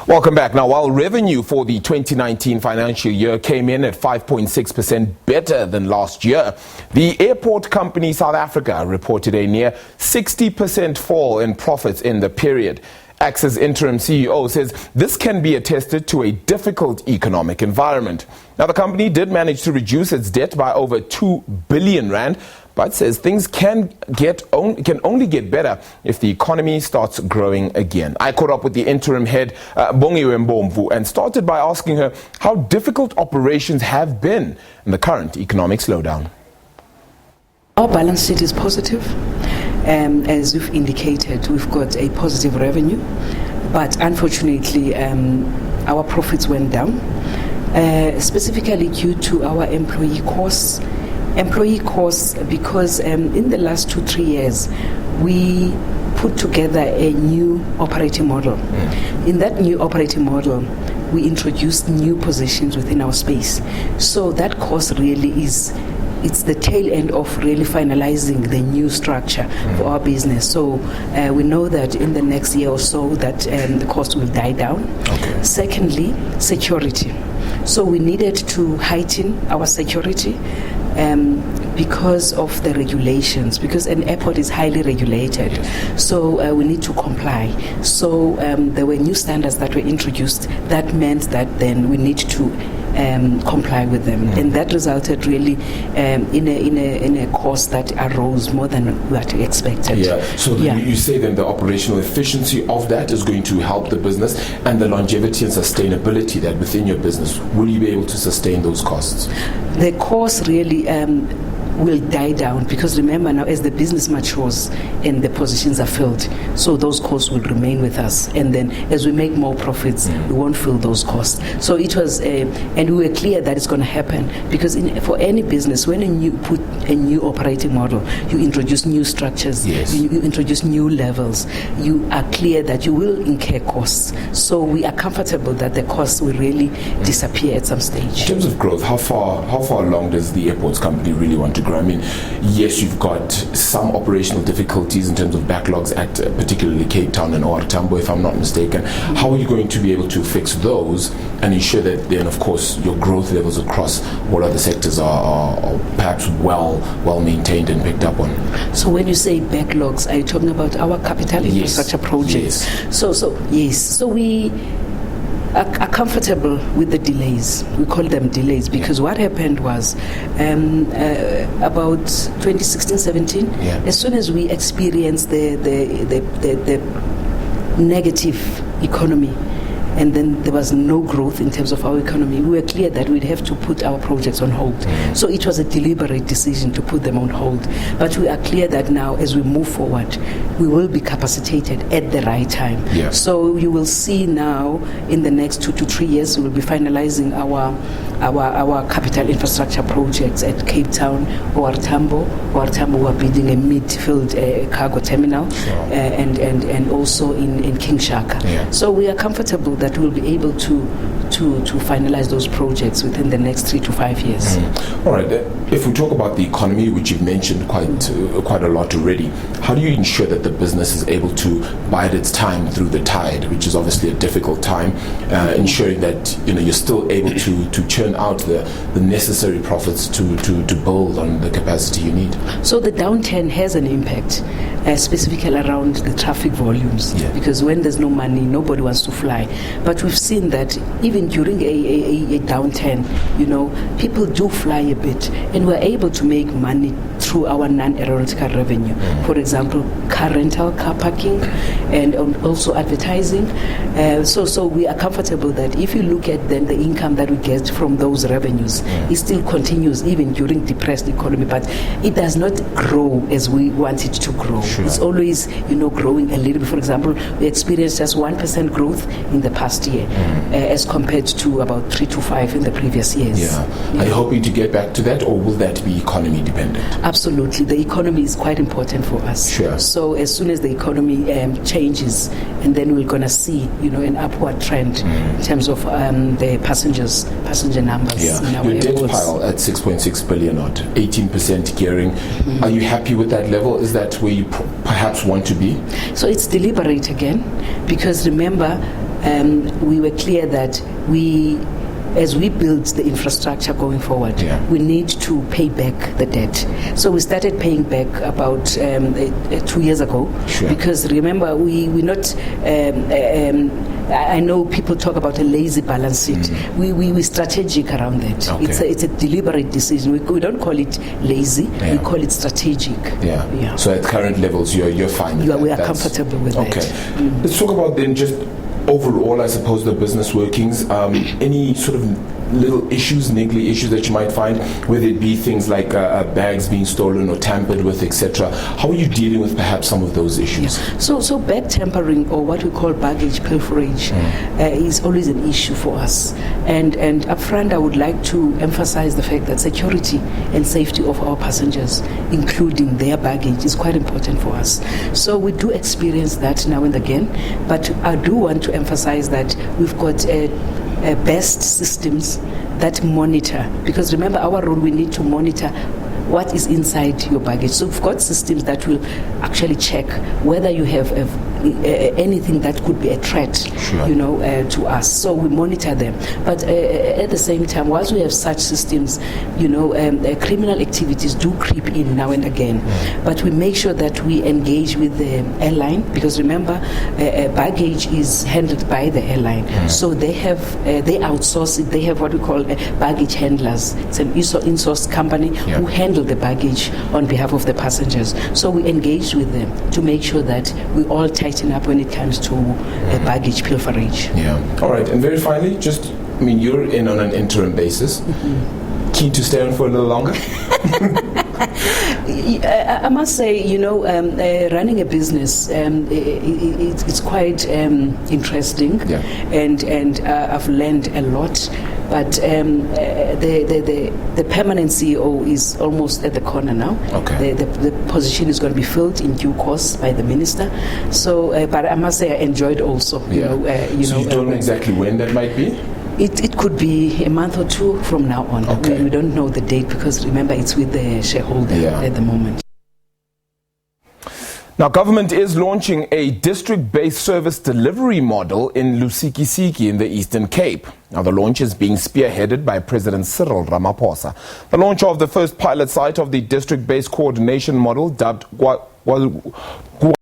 Welcome back. Now, while revenue for the 2019 financial year came in at 5.6% better than last year, the airport company South Africa reported a near 60% fall in profits in the period. ACSA's interim CEO says this can be attested to a difficult economic environment. Now, the company did manage to reduce its debt by over 2 billion rand, but says things can only get better if the economy starts growing again. I caught up with the interim head, Bongiwe Mbomvu, and started by asking her how difficult operations have been in the current economic slowdown. Our balance sheet is positive. As you've indicated, we've got a positive revenue, but unfortunately our profits went down, specifically due to our employee costs. Because in the last 2-3 years we put together a new operating model. In that new operating model we introduced new positions within our space, so that cost really it's the tail end of really finalizing the new structure for our business. So we know that in the next year or so that the cost will die down. Okay. Secondly, security. So we needed to heighten our security because of the regulations, because an airport is highly regulated. Yes. So we need to comply. So there were new standards that were introduced that meant that then we need to comply with them, and that resulted really in a cost that arose more than what we expected. So you say then the operational efficiency of that is going to help the business, and the longevity and sustainability that within your business, will you be able to sustain those costs? The cost really will die down, because remember now, as the business matures and the positions are filled, so those costs will remain with us, and then as we make more profits we won't fill those costs. So it was and we were clear that it's going to happen, because for any business, when you put a new operating model, you introduce new structures, you introduce new levels, you are clear that you will incur costs. So we are comfortable that the costs will really disappear at some stage. In terms of growth, how far along does the airports company really want to grow? I mean, yes, you've got some operational difficulties in terms of backlogs at particularly Cape Town and OR Tambo, if I'm not mistaken. How are you going to be able to fix those and ensure that then, of course, your growth levels across all other sectors are perhaps well maintained and picked up on? So when you say backlogs, are you talking about our capital infrastructure projects? Yes. So we are comfortable with the delays. We call them delays because what happened was about 2016-17, as soon as we experienced the negative economy, and then there was no growth in terms of our economy, we were clear that we'd have to put our projects on hold. So it was a deliberate decision to put them on hold. But we are clear that now, as we move forward, we will be capacitated at the right time. So you will see now, in the next 2 to 3 years, we will be finalizing our capital infrastructure projects at Cape Town, OR Tambo. OR Tambo, we are building a mid-field cargo terminal, and also in King Shaka. So we are comfortable that we'll be able to finalize those projects within the next 3 to 5 years. All right. If we talk about the economy, which you've mentioned quite a lot already, how do you ensure that the business is able to bide its time through the tide, which is obviously a difficult time, ensuring that you're still able to churn out the necessary profits to build on the capacity you need? So the downturn has an impact, specifically around the traffic volumes, because when there's no money, nobody wants to fly. But we've seen that even during a downturn, people do fly a bit, and we're able to make money through our non-aeronautical revenue. For example, car rental, car parking, and also advertising. So we are comfortable that if you look at then the income that we get from those revenues, it still continues even during depressed economy, but it does not grow as we want it to grow. It's always, growing a little bit. For example, we experienced just 1% growth in the past year, as compared to about 3 to 5 in the previous years. Are you hoping to get back to that, or will that be economy dependent? Absolutely. The economy is quite important for us. So as soon as the economy changes, and then we're going to see, an upward trend in terms of the passenger numbers. In our your debt airports. pile at 6.6 billion, 18% gearing. Are you happy with that level? Is that where you perhaps want to be? So it's deliberate again, because remember, we were clear that as we build the infrastructure going forward, we need to pay back the debt. So we started paying back about 2 years ago. Sure. Because remember, we're not, I know people talk about a lazy balance sheet. We're strategic around that. Okay. It's a deliberate decision. We don't call it lazy, we call it strategic. Yeah. So at current levels, you're fine with that? We are comfortable with that. Okay. Let's talk about then just overall, I suppose, the business workings. Any sort of little issues, niggly issues that you might find, whether it be things like bags being stolen or tampered with, etc. How are you dealing with perhaps some of those issues? So bag tampering, or what we call baggage pilferage, is always an issue for us. And up front, I would like to emphasize the fact that security and safety of our passengers, including their baggage, is quite important for us. So we do experience that now and again, but I do want to emphasize that we've got best systems that monitor, because remember, our role, we need to monitor what is inside your baggage. So we've got systems that will actually check whether you have anything that could be a threat, to us. So we monitor them. But at the same time, whilst we have such systems, criminal activities do creep in now and again. But we make sure that we engage with the airline, because remember, baggage is handled by the airline. So they outsource it. They have what we call baggage handlers. It's an in-source company who handle the baggage on behalf of the passengers. So we engage with them to make sure that we all tighten up when it comes to baggage pilferage. All right. And very finally, you're in on an interim basis. Keen to stay on for a little longer? I must say, running a business, it's quite interesting, and I've learned a lot. But the permanent CEO is almost at the corner now. Okay. The position is going to be filled in due course by the minister. So, but I must say, I enjoyed also. So you don't know exactly when that might be? It could be a month or two from now on. Okay. We don't know the date, because remember, it's with the shareholder at the moment. Now, government is launching a district-based service delivery model in Lusikisiki in the Eastern Cape. Now, the launch is being spearheaded by President Cyril Ramaphosa. The launch of the first pilot site of the district-based coordination model, dubbed